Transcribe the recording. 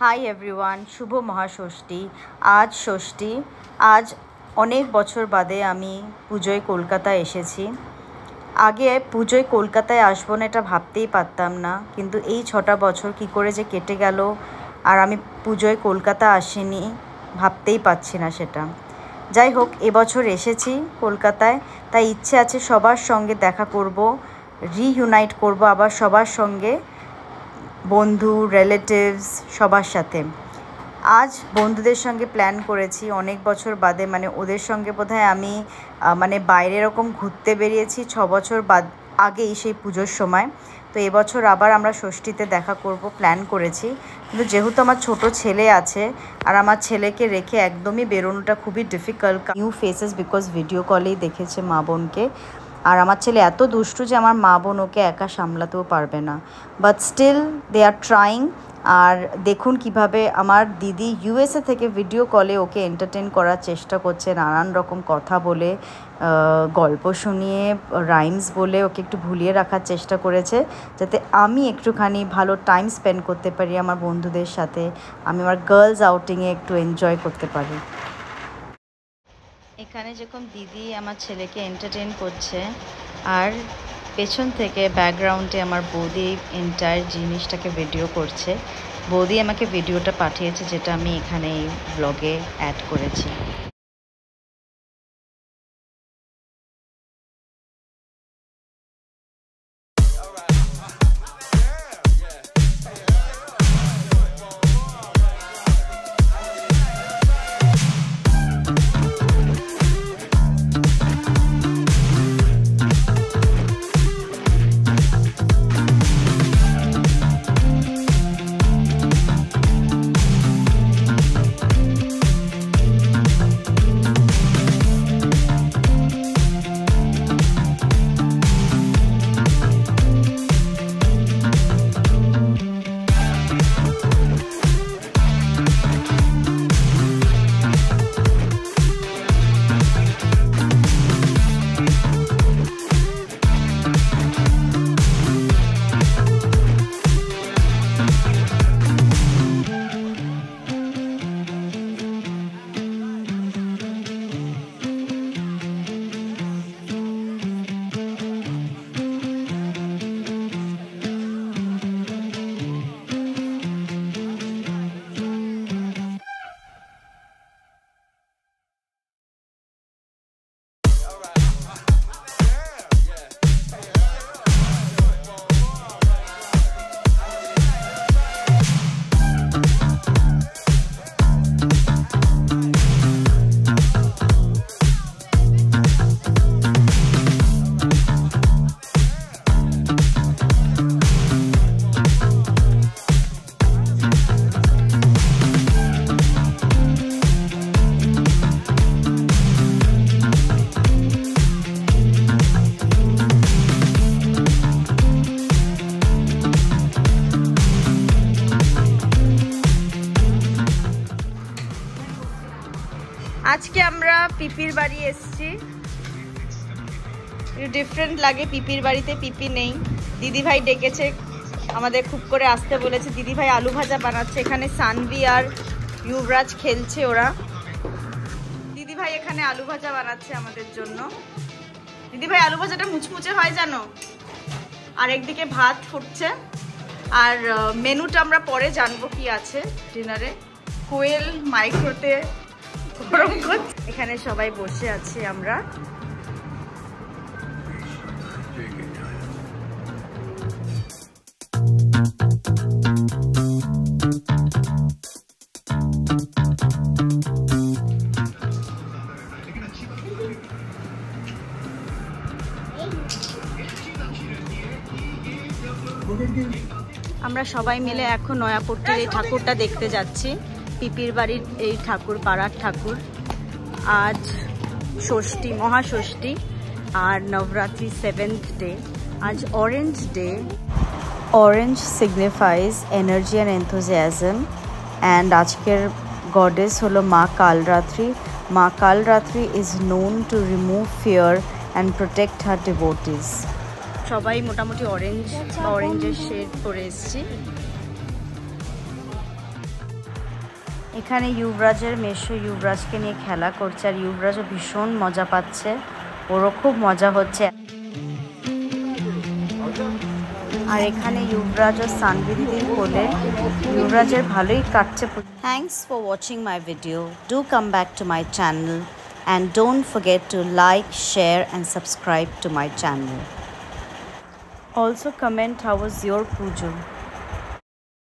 Hi everyone, শুভ মহাষষ্ঠী। আজ ষষ্ঠী। আজ অনেক বছর বাদে আমি পুজোয় কলকাতায় এসেছি। আগে পুজোয় কলকাতায় আসবো না এটা ভাবতেই পারতাম না, কিন্তু এই 6টা বছর কী করে যে কেটে গেল আর আমি পুজোয় কলকাতা আসিনি ভাবতেই পারছি না সেটা। যাই হোক, এবছর এসেছি কলকাতায়, তাই ইচ্ছে আছে সবার সঙ্গে দেখা করব, রিইউনাইট করব আবার সবার সঙ্গে, বন্ধু, রিলেটিভস সবার সাথে। আজ বন্ধুদের সঙ্গে প্ল্যান করেছি অনেক বছর বাদে, মানে ওদের সঙ্গে বোধহয় আমি বাইরে এরকম ঘুরতে বেরিয়েছি 6 বছর আগেই, সেই পুজোর সময়। তো এবছর আবার আমরা ষষ্ঠীতে দেখা করব প্ল্যান করেছি, কিন্তু যেহেতু আমার ছোট ছেলে আছে আর আমার ছেলেকে রেখে একদমই বেরোনোটা খুবই difficult. New faces because video কলেই দেখেছে মা বোনকে, আর আমার ছেলে এত দুষ্টু যে আমার মা বোন ওকে একা সামলাতেও পারবে না, but still they are trying. আর দেখুন কিভাবে আমার দিদি ইউএসএ থেকে ভিডিও কলে ওকে এন্টারটেন করার চেষ্টা করছে, নানান রকম কথা বলে, গল্প শুনিয়ে, রাইমস বলে ওকে একটু ভুলিয়ে রাখার চেষ্টা করেছে, যাতে আমি একটুখানি ভালো টাইম স্পেন্ড করতে পারি আমার বন্ধুদের সাথে, আমি আমার গার্লস আউটিংয়ে একটু এনজয় করতে পারি। এখানে যেরকম দিদি আমার ছেলেকে এন্টারটেন করছে, আর পেছন থেকে ব্যাকগ্রাউন্ডে আমার বৌদি এন্টায়ার জিনিসটাকে ভিডিও করছে। বৌদি আমাকে ভিডিওটা পাঠিয়েছে, যেটা আমি এখানে এই ব্লগে অ্যাড করেছি। আজকে আমরা পিপির বাড়ি এসেছি, ডিফারেন্ট লাগে। পিপির বাড়িতে পিপি নেই, দিদিভাই ডেকেছে আমাদের, খুব করে আসতে বলেছে। দিদিভাই আলু ভাজা বানাচ্ছে, এখানে সানভি আর যুবরাজ খেলছে ওরা। দিদিভাই এখানে আলু ভাজা বানাচ্ছে আমাদের জন্য। দিদিভাই আলু ভাজাটা মুচমুচে হয় জানো, আর একদিকে ভাত ফুটছে। আর মেনুটা আমরা পরে জানবো কি আছে ডিনারে। কোয়েল মাইক্রোতে গরম করছে। এখানে সবাই বসে আছি আমরা। আমরা সবাই মিলে এখন নয়াপট্টির এই ঠাকুরটা দেখতে যাচ্ছি, পিপির বাড়ির এই ঠাকুর, পাড়ার ঠাকুর। আজ ষষ্ঠী, মহাষষ্ঠী আর নবরাত্রি 7th ডে। আজ orange day. Orange signifies energy and enthusiasm, and আজকের গডেস হলো মা কালরাত্রি। মা Kalratri is known to remove fear and protect her devotees. সবাই মোটামুটি অরেঞ্জ বা অরেঞ্জের শেড পরে এসেছি। এখানে যুবরাজের মেশো যুবরাজকে নিয়ে খেলা করছে, আর যুবরাজও ভীষণ মজা পাচ্ছে, ওরও খুব মজা হচ্ছে। আর এখানে যুবরাজ ও সানভি দিদির কোলে যুবরাজের ভালোই কাটছে। Thanks for watching my video. Do come back to my channel and don't forget to like, share and subscribe to my channel. Also comment how was your pujo.